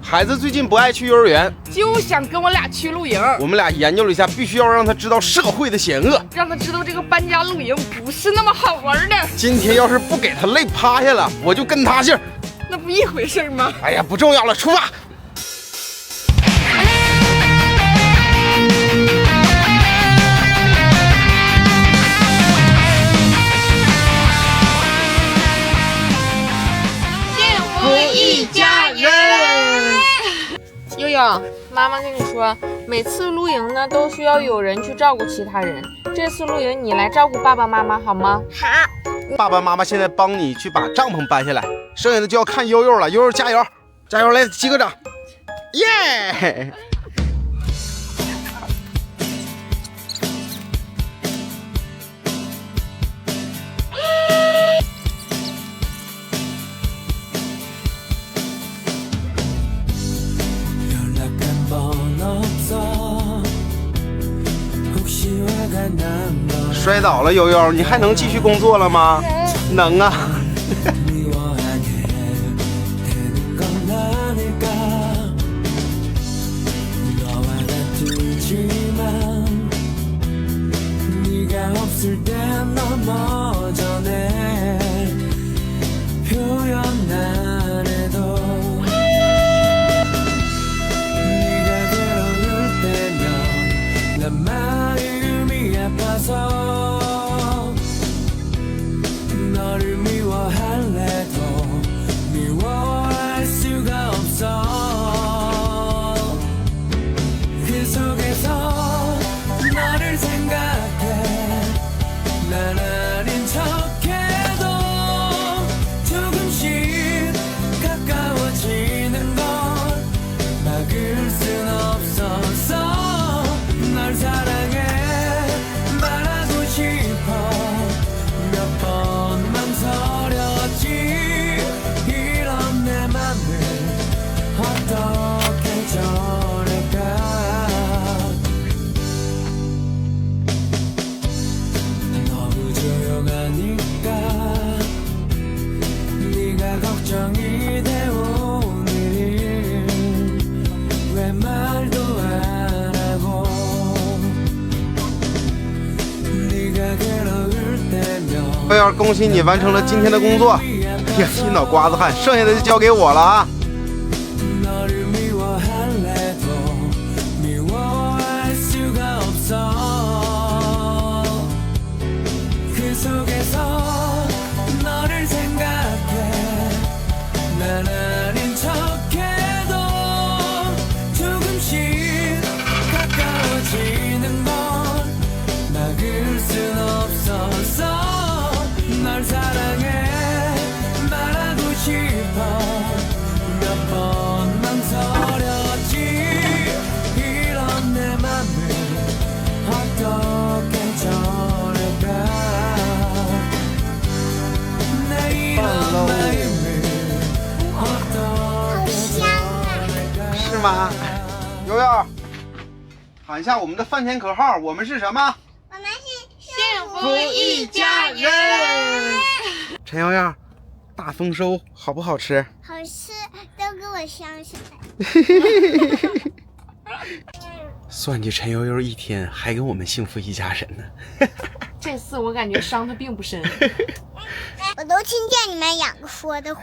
孩子最近不爱去幼儿园，就想跟我俩去露营。我们俩研究了一下，必须要让他知道社会的险恶，让他知道这个搬家露营不是那么好玩的。今天要是不给他累趴下了，我就跟他姓。那不一回事吗？哎呀，不重要了，出发。一家人。悠悠，妈妈跟你说，每次露营呢都需要有人去照顾其他人。这次露营你来照顾爸爸妈妈好吗？好。爸爸妈妈现在帮你去把帐篷搬下来，剩下的就要看悠悠了。悠悠加油，加油！来击个掌，耶！摔倒了，悠悠，你还能继续工作了吗？能啊。너를 미워할래도 미워할 수가 없어. 그 속에서 너를 생각해. 난 아닌 척해도 조금씩 가까워지는 걸 막을 순 없었어. 널 사랑해 말하고 싶어. 몇 번 망설였지. 이런 내 맘을 어떻게 전할까. 너무 조용하니까 네가 걱정이 돼. 오늘 왜 말도 안 하고. 네가 괴로울 때면 悠悠，恭喜你完成了今天的工作。哎呀，一脑瓜子汗，剩下的就交给我了啊。 너를 미워할래도 미워할 수가 없어. 그 속에서 너를 생각해. 난 아닌 척해도 조금씩 가까워지는 걸 막을 순 없었어. 널 사랑해 말하고 싶어. 몇 번 망설였지. 이런 내 맘을 어떻게 전할까. 내 이런 마음을 어떻게 전할까. 是吗？悠悠，喊一下我们的饭前口号，我们是什么？我们是幸福一家人。陈悠悠，大丰收好不好吃？好吃，都给我香起来。算计陈悠悠一天，还跟我们幸福一家人呢。这次我感觉伤的并不深。我都听见你们两个说的话。